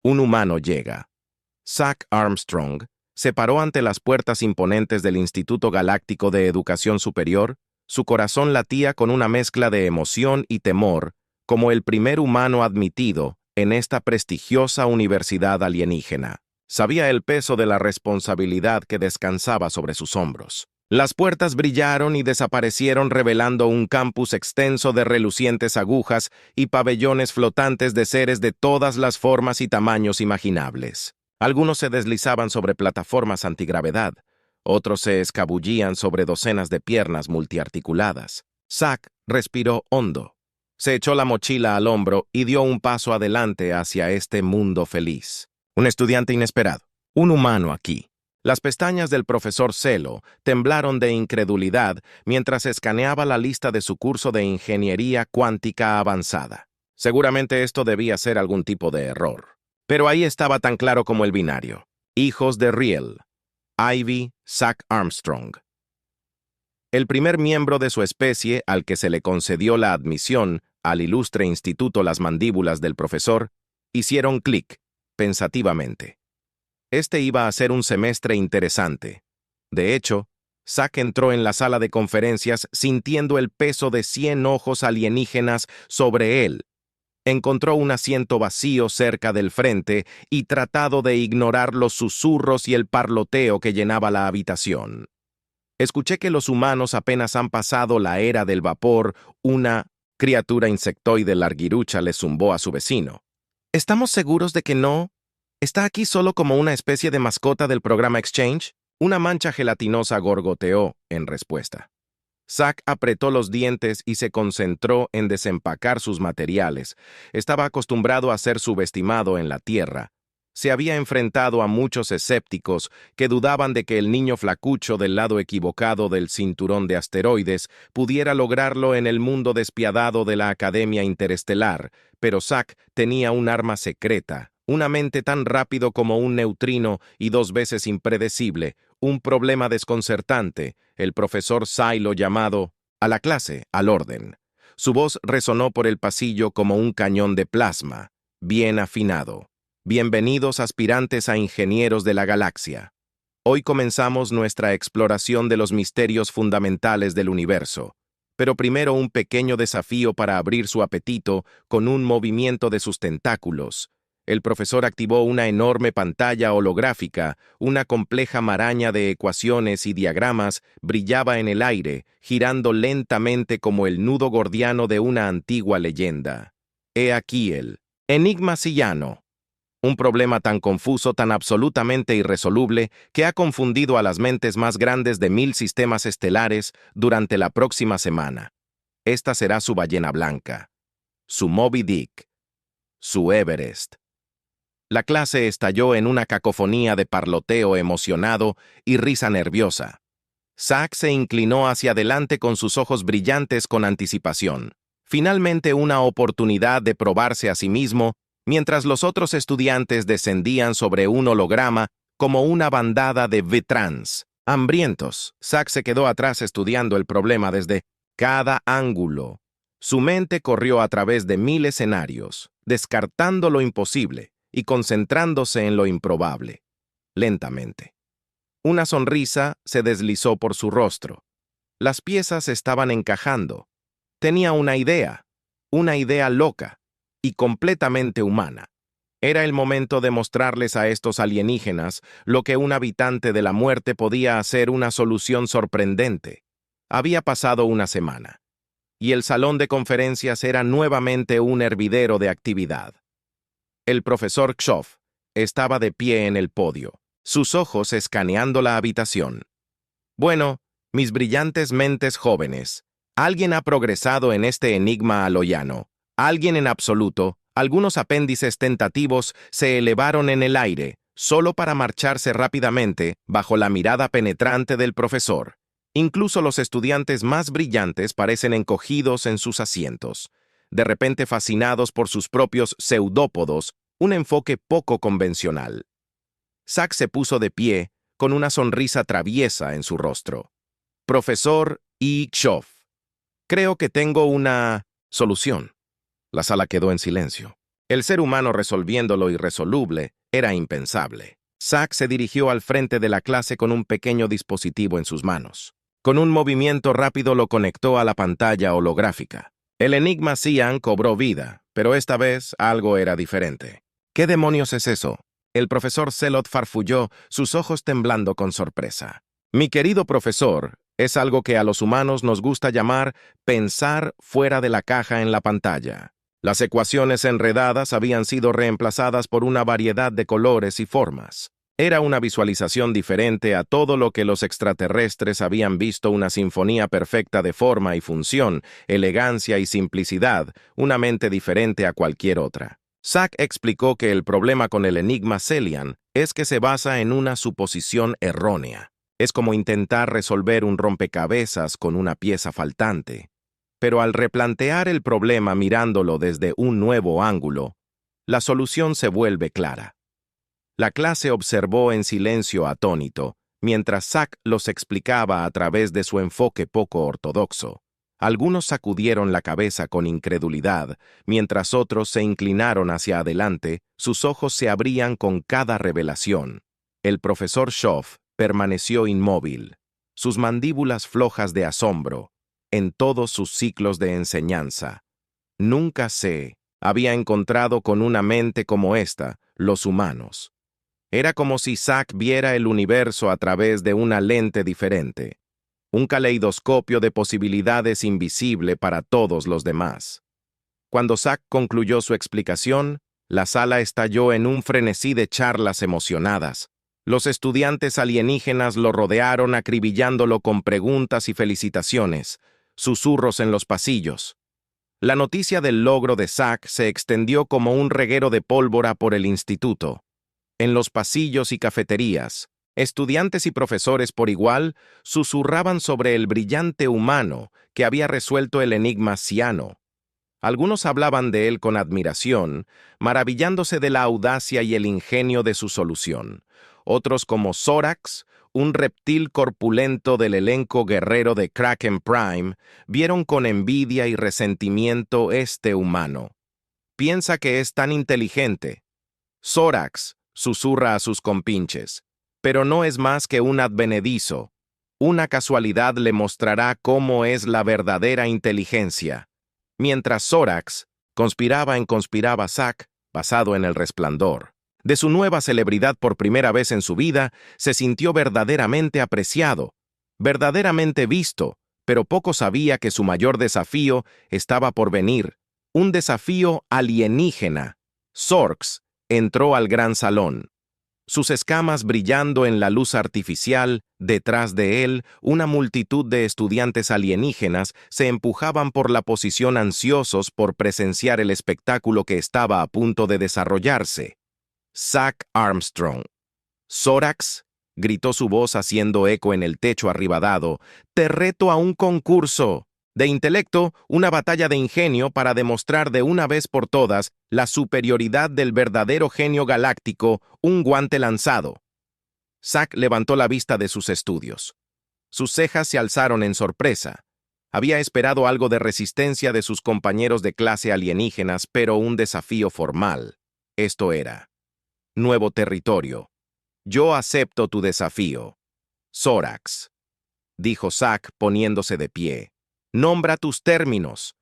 Un humano llega. Zach Armstrong se paró ante las puertas imponentes del Instituto Galáctico de Educación Superior. Su corazón latía con una mezcla de emoción y temor, como el primer humano admitido en esta prestigiosa universidad alienígena. Sabía el peso de la responsabilidad que descansaba sobre sus hombros. Las puertas brillaron y desaparecieron, revelando un campus extenso de relucientes agujas y pabellones flotantes de seres de todas las formas y tamaños imaginables. Algunos se deslizaban sobre plataformas antigravedad, otros se escabullían sobre docenas de piernas multiarticuladas. Zach respiró hondo. Se echó la mochila al hombro y dio un paso adelante hacia este mundo feliz. Un estudiante inesperado, un humano aquí. Las pestañas del profesor Celo temblaron de incredulidad mientras escaneaba la lista de su curso de ingeniería cuántica avanzada. Seguramente esto debía ser algún tipo de error. Pero ahí estaba tan claro como el binario. Hijos de Riel, Ivy, Zach Armstrong. El primer miembro de su especie al que se le concedió la admisión al ilustre instituto. Las mandíbulas del profesor hicieron clic, pensativamente. Este iba a ser un semestre interesante. De hecho, Zach entró en la sala de conferencias sintiendo el peso de 100 ojos alienígenas sobre él. Encontró un asiento vacío cerca del frente y trató de ignorar los susurros y el parloteo que llenaba la habitación. Escuché que los humanos apenas han pasado la era del vapor. Una criatura insectoide larguirucha le zumbó a su vecino. ¿Estamos seguros de que no? ¿Está aquí solo como una especie de mascota del programa Exchange? Una mancha gelatinosa gorgoteó en respuesta. Zach apretó los dientes y se concentró en desempacar sus materiales. Estaba acostumbrado a ser subestimado en la Tierra. Se había enfrentado a muchos escépticos que dudaban de que el niño flacucho del lado equivocado del cinturón de asteroides pudiera lograrlo en el mundo despiadado de la Academia Interestelar, pero Zach tenía un arma secreta, una mente tan rápido como un neutrino y 2 veces impredecible, un problema desconcertante. El profesor Silo llamado a la clase, al orden. Su voz resonó por el pasillo como un cañón de plasma, bien afinado. Bienvenidos aspirantes a ingenieros de la galaxia. Hoy comenzamos nuestra exploración de los misterios fundamentales del universo. Pero primero un pequeño desafío para abrir su apetito con un movimiento de sus tentáculos. El profesor activó una enorme pantalla holográfica, una compleja maraña de ecuaciones y diagramas brillaba en el aire, girando lentamente como el nudo gordiano de una antigua leyenda. He aquí el enigma sillano. Un problema tan confuso, tan absolutamente irresoluble, que ha confundido a las mentes más grandes de 1000 sistemas estelares durante la próxima semana. Esta será su ballena blanca, su Moby Dick, su Everest. La clase estalló en una cacofonía de parloteo emocionado y risa nerviosa. Zach se inclinó hacia adelante con sus ojos brillantes con anticipación. Finalmente una oportunidad de probarse a sí mismo, mientras los otros estudiantes descendían sobre un holograma como una bandada de vetrans. Hambrientos, Zach se quedó atrás estudiando el problema desde cada ángulo. Su mente corrió a través de 1000 escenarios, descartando lo imposible y concentrándose en lo improbable. Lentamente. Una sonrisa se deslizó por su rostro. Las piezas estaban encajando. Tenía una idea loca y completamente humana. Era el momento de mostrarles a estos alienígenas lo que un habitante de la muerte podía hacer, una solución sorprendente. Había pasado una semana, y el salón de conferencias era nuevamente un hervidero de actividad. El profesor Kshof estaba de pie en el podio, sus ojos escaneando la habitación. Bueno, mis brillantes mentes jóvenes, alguien ha progresado en este enigma aloyano. Alguien en absoluto. Algunos apéndices tentativos se elevaron en el aire, solo para marcharse rápidamente bajo la mirada penetrante del profesor. Incluso los estudiantes más brillantes parecen encogidos en sus asientos, de repente fascinados por sus propios pseudópodos, un enfoque poco convencional. Zach se puso de pie, con una sonrisa traviesa en su rostro. Profesor E. Kshof, creo que tengo una solución. La sala quedó en silencio. El ser humano resolviendo lo irresoluble era impensable. Zack se dirigió al frente de la clase con un pequeño dispositivo en sus manos. Con un movimiento rápido lo conectó a la pantalla holográfica. El enigma Cian cobró vida, pero esta vez algo era diferente. ¿Qué demonios es eso? El profesor Zelot farfulló, sus ojos temblando con sorpresa. Mi querido profesor, es algo que a los humanos nos gusta llamar pensar fuera de la caja en la pantalla. Las ecuaciones enredadas habían sido reemplazadas por una variedad de colores y formas. Era una visualización diferente a todo lo que los extraterrestres habían visto, una sinfonía perfecta de forma y función, elegancia y simplicidad, una mente diferente a cualquier otra. Zack explicó que el problema con el enigma Celian es que se basa en una suposición errónea. Es como intentar resolver un rompecabezas con una pieza faltante. Pero al replantear el problema mirándolo desde un nuevo ángulo, la solución se vuelve clara. La clase observó en silencio atónito, mientras Zack los explicaba a través de su enfoque poco ortodoxo. Algunos sacudieron la cabeza con incredulidad, mientras otros se inclinaron hacia adelante, sus ojos se abrían con cada revelación. El profesor Schoff permaneció inmóvil, sus mandíbulas flojas de asombro, en todos sus ciclos de enseñanza. Nunca se había encontrado con una mente como esta, los humanos. Era como si Zack viera el universo a través de una lente diferente, un caleidoscopio de posibilidades invisible para todos los demás. Cuando Zack concluyó su explicación, la sala estalló en un frenesí de charlas emocionadas. Los estudiantes alienígenas lo rodearon acribillándolo con preguntas y felicitaciones, susurros en los pasillos. La noticia del logro de Zack se extendió como un reguero de pólvora por el instituto. En los pasillos y cafeterías, estudiantes y profesores por igual susurraban sobre el brillante humano que había resuelto el enigma ciano. Algunos hablaban de él con admiración, maravillándose de la audacia y el ingenio de su solución. Otros, como Zorax, un reptil corpulento del elenco guerrero de Kraken Prime, vieron con envidia y resentimiento este humano. Piensa que es tan inteligente. Zorax, susurra a sus compinches, pero no es más que un advenedizo. Una casualidad le mostrará cómo es la verdadera inteligencia. Mientras Zorax conspiraba Zack, basado en el resplandor. De su nueva celebridad por primera vez en su vida, se sintió verdaderamente apreciado, verdaderamente visto, pero poco sabía que su mayor desafío estaba por venir, un desafío alienígena. Zorx entró al gran salón. Sus escamas brillando en la luz artificial, detrás de él, una multitud de estudiantes alienígenas se empujaban por la posición ansiosos por presenciar el espectáculo que estaba a punto de desarrollarse. Zack Armstrong. Zorax, gritó su voz haciendo eco en el techo arribadado, te reto a un concurso de intelecto, una batalla de ingenio para demostrar de una vez por todas la superioridad del verdadero genio galáctico, un guante lanzado. Zack levantó la vista de sus estudios. Sus cejas se alzaron en sorpresa. Había esperado algo de resistencia de sus compañeros de clase alienígenas, pero un desafío formal. Esto era. Nuevo territorio. Yo acepto tu desafío. Zorax, dijo Zack poniéndose de pie. Nombra tus términos.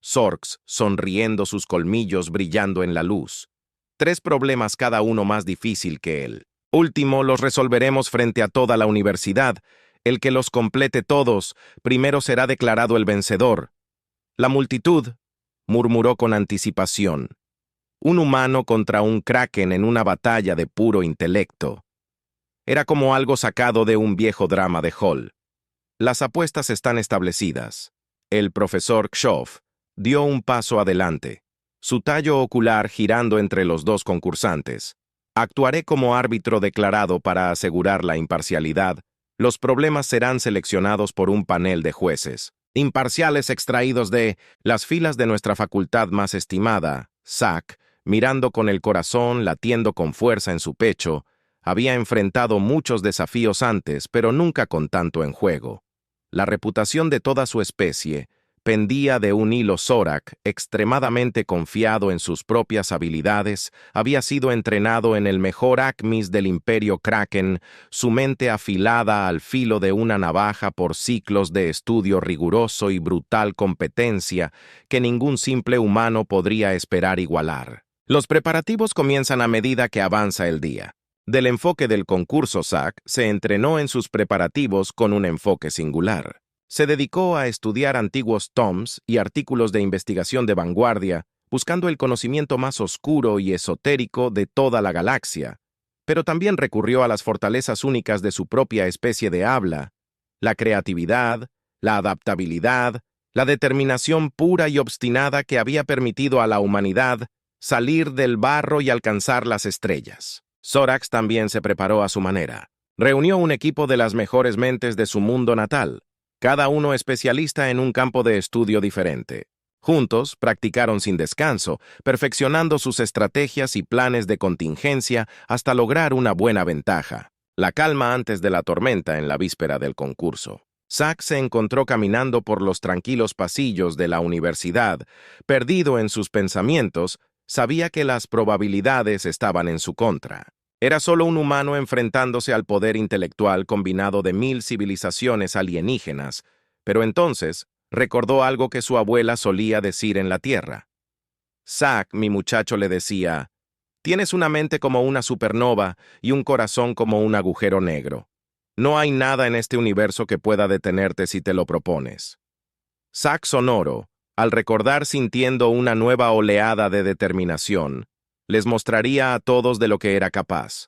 Zorx, sonriendo, sus colmillos brillando en la luz. 3 problemas, cada uno más difícil que él. Último, los resolveremos frente a toda la universidad. El que los complete todos, primero será declarado el vencedor. La multitud murmuró con anticipación. Un humano contra un kraken en una batalla de puro intelecto. Era como algo sacado de un viejo drama de Hall. Las apuestas están establecidas. El profesor Schoff dio un paso adelante, su tallo ocular girando entre los dos concursantes. Actuaré como árbitro declarado para asegurar la imparcialidad. Los problemas serán seleccionados por un panel de jueces, imparciales extraídos de las filas de nuestra facultad más estimada. Zack, mirando con el corazón latiendo con fuerza en su pecho, había enfrentado muchos desafíos antes, pero nunca con tanto en juego. La reputación de toda su especie pendía de un hilo. Zorak, extremadamente confiado en sus propias habilidades, había sido entrenado en el mejor Acmis del Imperio Kraken, su mente afilada al filo de una navaja por ciclos de estudio riguroso y brutal competencia que ningún simple humano podría esperar igualar. Los preparativos comienzan a medida que avanza el día. Del enfoque del concurso, Zack se entrenó en sus preparativos con un enfoque singular. Se dedicó a estudiar antiguos tomes y artículos de investigación de vanguardia, buscando el conocimiento más oscuro y esotérico de toda la galaxia, pero también recurrió a las fortalezas únicas de su propia especie de habla, la creatividad, la adaptabilidad, la determinación pura y obstinada que había permitido a la humanidad salir del barro y alcanzar las estrellas. Zorax también se preparó a su manera. Reunió un equipo de las mejores mentes de su mundo natal, cada uno especialista en un campo de estudio diferente. Juntos, practicaron sin descanso, perfeccionando sus estrategias y planes de contingencia hasta lograr una buena ventaja. La calma antes de la tormenta en la víspera del concurso. Zack se encontró caminando por los tranquilos pasillos de la universidad. Perdido en sus pensamientos, sabía que las probabilidades estaban en su contra. Era solo un humano enfrentándose al poder intelectual combinado de 1000 civilizaciones alienígenas, pero entonces recordó algo que su abuela solía decir en la Tierra. Zack, mi muchacho, le decía, tienes una mente como una supernova y un corazón como un agujero negro. No hay nada en este universo que pueda detenerte si te lo propones. Zack sonoro, al recordar sintiendo una nueva oleada de determinación, les mostraría a todos de lo que era capaz.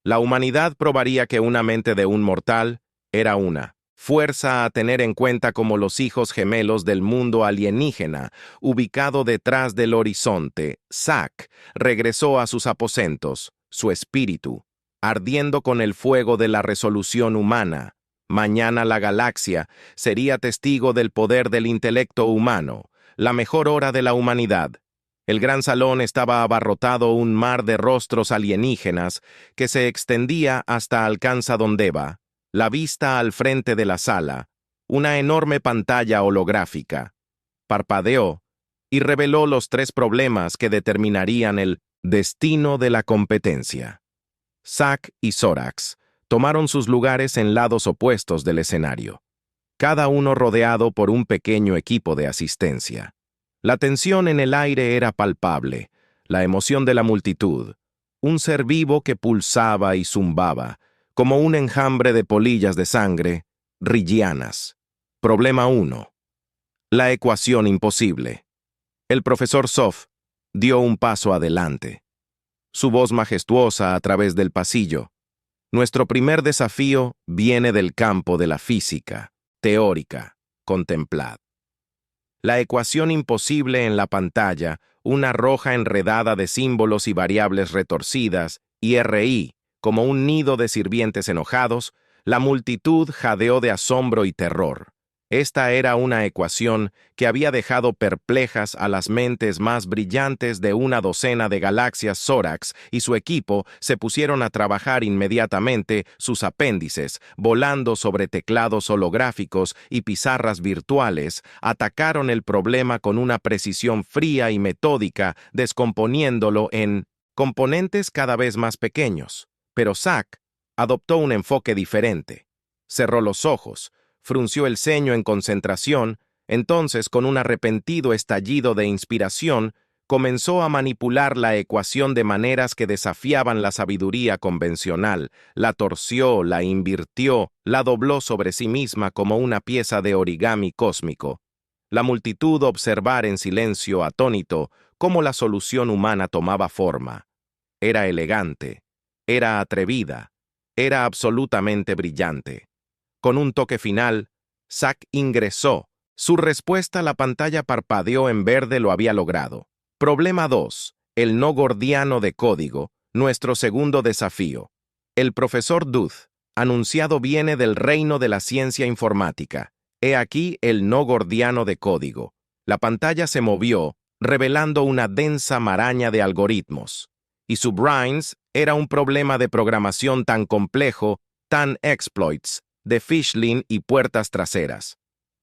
La humanidad probaría que una mente de un mortal era una fuerza a tener en cuenta como los hijos gemelos del mundo alienígena, ubicado detrás del horizonte. Zack regresó a sus aposentos, su espíritu, ardiendo con el fuego de la resolución humana. Mañana la galaxia sería testigo del poder del intelecto humano, la mejor hora de la humanidad. El gran salón estaba abarrotado un mar de rostros alienígenas que se extendía hasta Alcanza Dondeva, la vista al frente de la sala, una enorme pantalla holográfica. Parpadeó y reveló los 3 problemas que determinarían el destino de la competencia. Zack y Zorax tomaron sus lugares en lados opuestos del escenario, cada uno rodeado por un pequeño equipo de asistencia. La tensión en el aire era palpable, la emoción de la multitud, un ser vivo que pulsaba y zumbaba, como un enjambre de polillas de sangre, rillianas. Problema 1. La ecuación imposible. El profesor Zoff dio un paso adelante. Su voz majestuosa a través del pasillo. Nuestro primer desafío viene del campo de la física, teórica, contemplad. La ecuación imposible en la pantalla, una roja enredada de símbolos y variables retorcidas, IRI, como un nido de sirvientes enojados, la multitud jadeó de asombro y terror. Esta era una ecuación que había dejado perplejas a las mentes más brillantes de una docena de galaxias. Zorax y su equipo se pusieron a trabajar inmediatamente, sus apéndices, volando sobre teclados holográficos y pizarras virtuales, atacaron el problema con una precisión fría y metódica, descomponiéndolo en componentes cada vez más pequeños. Pero Zack adoptó un enfoque diferente. Cerró los ojos, frunció el ceño en concentración, entonces con un arrepentido estallido de inspiración, comenzó a manipular la ecuación de maneras que desafiaban la sabiduría convencional, la torció, la invirtió, la dobló sobre sí misma como una pieza de origami cósmico. La multitud observar en silencio atónito cómo la solución humana tomaba forma. Era elegante, era atrevida, era absolutamente brillante. Con un toque final, Zack ingresó. Su respuesta a la pantalla parpadeó en verde, lo había logrado. Problema 2. El no gordiano de código, nuestro segundo desafío. El profesor Duth, anunciado, viene del reino de la ciencia informática. He aquí el no gordiano de código. La pantalla se movió, revelando una densa maraña de algoritmos. Y su brains era un problema de programación tan complejo, tan exploits, de Fishlin y puertas traseras.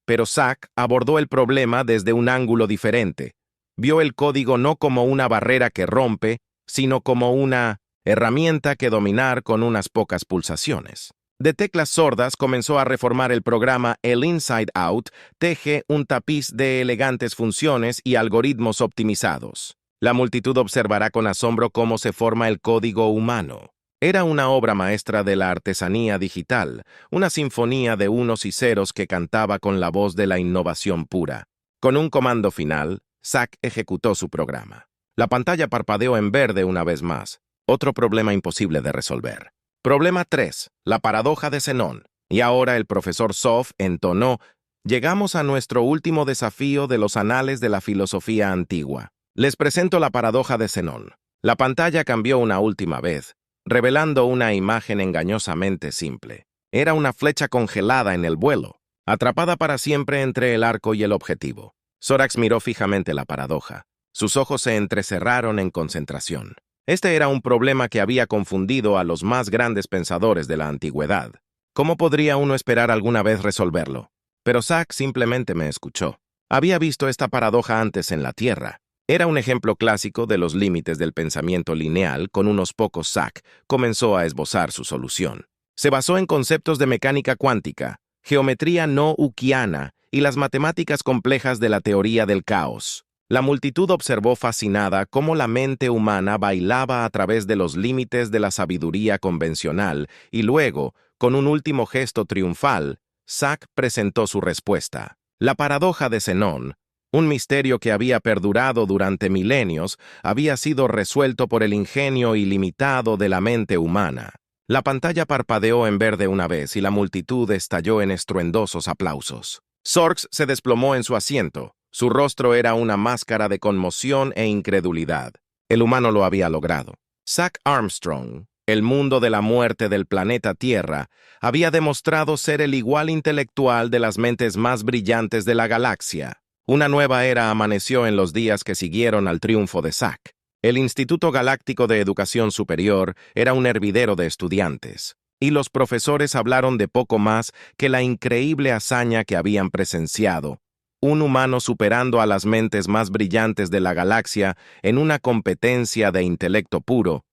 Pero Zack abordó el problema desde un ángulo diferente. Vio el código no como una barrera que rompe, sino como una herramienta que dominar con unas pocas pulsaciones. De teclas sordas comenzó a reformar el programa. El Inside Out teje un tapiz de elegantes funciones y algoritmos optimizados. La multitud observará con asombro cómo se forma el código humano. Era una obra maestra de la artesanía digital, una sinfonía de unos y ceros que cantaba con la voz de la innovación pura. Con un comando final, Zack ejecutó su programa. La pantalla parpadeó en verde una vez más. Otro problema imposible de resolver. Problema 3. La paradoja de Zenón. Y ahora el profesor Zoff entonó: llegamos a nuestro último desafío de los anales de la filosofía antigua. Les presento la paradoja de Zenón. La pantalla cambió una última vez, revelando una imagen engañosamente simple. Era una flecha congelada en el vuelo, atrapada para siempre entre el arco y el objetivo. Zorax miró fijamente la paradoja. Sus ojos se entrecerraron en concentración. Este era un problema que había confundido a los más grandes pensadores de la antigüedad. ¿Cómo podría uno esperar alguna vez resolverlo? Pero Zack simplemente me escuchó. Había visto esta paradoja antes en la Tierra. Era un ejemplo clásico de los límites del pensamiento lineal. Con unos pocos Zack comenzó a esbozar su solución. Se basó en conceptos de mecánica cuántica, geometría no euclidiana y las matemáticas complejas de la teoría del caos. La multitud observó fascinada cómo la mente humana bailaba a través de los límites de la sabiduría convencional y luego, con un último gesto triunfal, Zack presentó su respuesta. La paradoja de Zenón, un misterio que había perdurado durante milenios, había sido resuelto por el ingenio ilimitado de la mente humana. La pantalla parpadeó en verde una vez y la multitud estalló en estruendosos aplausos. Zorx se desplomó en su asiento. Su rostro era una máscara de conmoción e incredulidad. El humano lo había logrado. Zack Armstrong, el mundo de la muerte del planeta Tierra, había demostrado ser el igual intelectual de las mentes más brillantes de la galaxia. Una nueva era amaneció en los días que siguieron al triunfo de Zack. El Instituto Galáctico de Educación Superior era un hervidero de estudiantes, y los profesores hablaron de poco más que la increíble hazaña que habían presenciado. Un humano superando a las mentes más brillantes de la galaxia en una competencia de intelecto puro,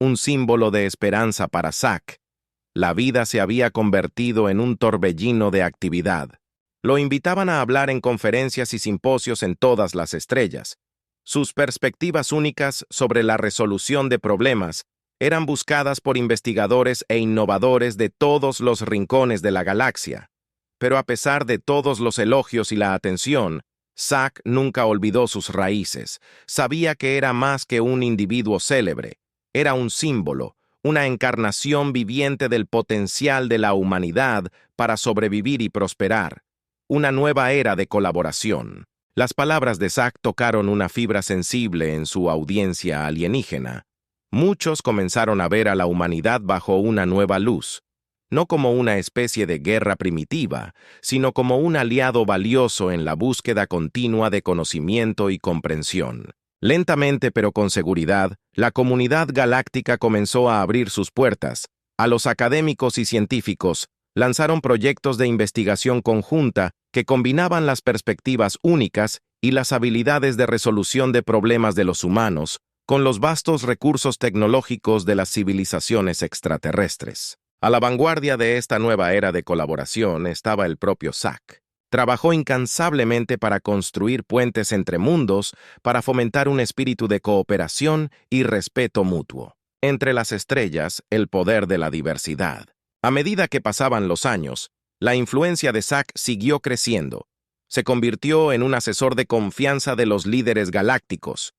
un símbolo de esperanza para Zack. La vida se había convertido en un torbellino de actividad. Lo invitaban a hablar en conferencias y simposios en todas las estrellas. Sus perspectivas únicas sobre la resolución de problemas eran buscadas por investigadores e innovadores de todos los rincones de la galaxia. Pero a pesar de todos los elogios y la atención, Zack nunca olvidó sus raíces. Sabía que era más que un individuo célebre. Era un símbolo, una encarnación viviente del potencial de la humanidad para sobrevivir y prosperar. Una nueva era de colaboración. Las palabras de Zack tocaron una fibra sensible en su audiencia alienígena. Muchos comenzaron a ver a la humanidad bajo una nueva luz. No como una especie de guerra primitiva, sino como un aliado valioso en la búsqueda continua de conocimiento y comprensión. Lentamente pero con seguridad, la comunidad galáctica comenzó a abrir sus puertas. A los académicos y científicos lanzaron proyectos de investigación conjunta que combinaban las perspectivas únicas y las habilidades de resolución de problemas de los humanos con los vastos recursos tecnológicos de las civilizaciones extraterrestres. A la vanguardia de esta nueva era de colaboración estaba el propio Zack. Trabajó incansablemente para construir puentes entre mundos, para fomentar un espíritu de cooperación y respeto mutuo. Entre las estrellas, el poder de la diversidad. A medida que pasaban los años, la influencia de Zack siguió creciendo. Se convirtió en un asesor de confianza de los líderes galácticos,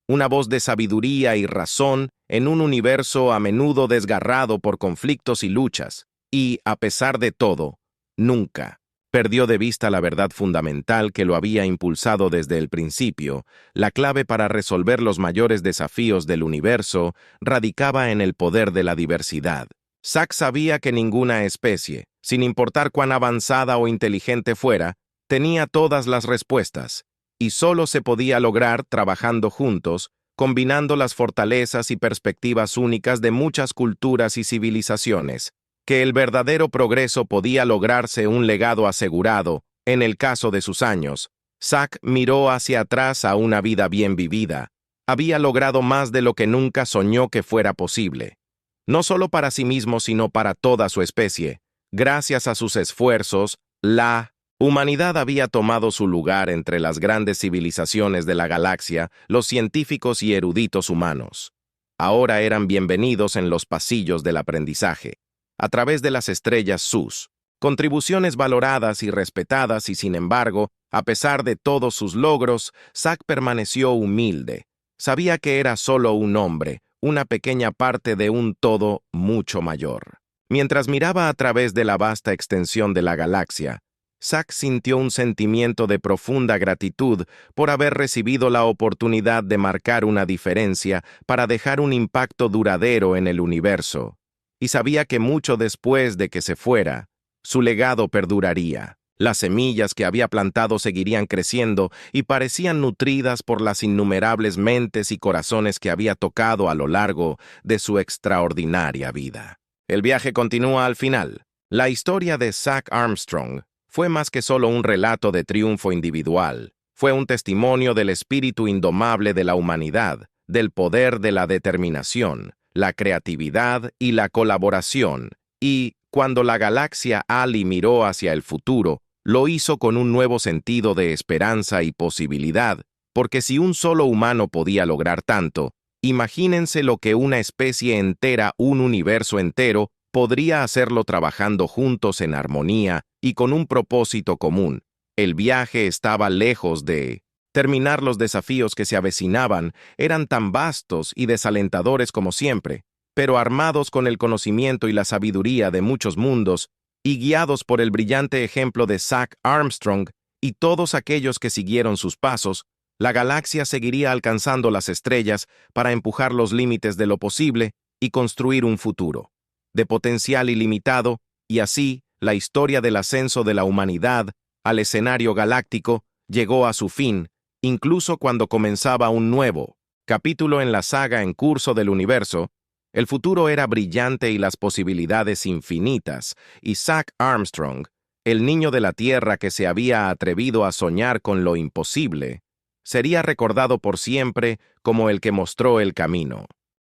una voz de sabiduría y razón en un universo a menudo desgarrado por conflictos y luchas, y, a pesar de todo, nunca perdió de vista la verdad fundamental que lo había impulsado desde el principio. La clave para resolver los mayores desafíos del universo radicaba en el poder de la diversidad. Zack sabía que ninguna especie, sin importar cuán avanzada o inteligente fuera, tenía todas las respuestas, y solo se podía lograr trabajando juntos, combinando las fortalezas y perspectivas únicas de muchas culturas y civilizaciones, que el verdadero progreso podía lograrse un legado asegurado En el caso de sus años, Zack miró hacia atrás a una vida bien vivida. Había logrado más de lo que nunca soñó que fuera posible. No solo para sí mismo, sino para toda su especie. Gracias a sus esfuerzos, la humanidad había tomado su lugar entre las grandes civilizaciones de la galaxia, los científicos y eruditos humanos. Ahora eran bienvenidos en los pasillos del aprendizaje, a través de las estrellas sus contribuciones valoradas y respetadas y sin embargo, a pesar de todos sus logros, Zack permaneció humilde. Sabía que era solo un hombre, una pequeña parte de un todo mucho mayor. Mientras miraba a través de la vasta extensión de la galaxia, Zack sintió un sentimiento de profunda gratitud por haber recibido la oportunidad de marcar una diferencia para dejar un impacto duradero en el universo. Y sabía que mucho después de que se fuera, su legado perduraría. Las semillas que había plantado seguirían creciendo y parecían nutridas por las innumerables mentes y corazones que había tocado a lo largo de su extraordinaria vida. El viaje continúa al final. La historia de Zack Armstrong fue más que solo un relato de triunfo individual. Fue un testimonio del espíritu indomable de la humanidad, del poder de la determinación, la creatividad y la colaboración. Y, cuando la galaxia Ali miró hacia el futuro, lo hizo con un nuevo sentido de esperanza y posibilidad, porque si un solo humano podía lograr tanto, imagínense lo que una especie entera, un universo entero, podría hacerlo trabajando juntos en armonía y con un propósito común. El viaje estaba lejos de terminar. Los desafíos que se avecinaban eran tan vastos y desalentadores como siempre, pero armados con el conocimiento y la sabiduría de muchos mundos, y guiados por el brillante ejemplo de Zack Armstrong y todos aquellos que siguieron sus pasos, la galaxia seguiría alcanzando las estrellas para empujar los límites de lo posible y construir un futuro de potencial ilimitado, y así, la historia del ascenso de la humanidad al escenario galáctico llegó a su fin, incluso cuando comenzaba un nuevo capítulo en la saga en curso del universo. El futuro era brillante y las posibilidades infinitas, y Zack Armstrong, el niño de la Tierra que se había atrevido a soñar con lo imposible, sería recordado por siempre como el que mostró el camino.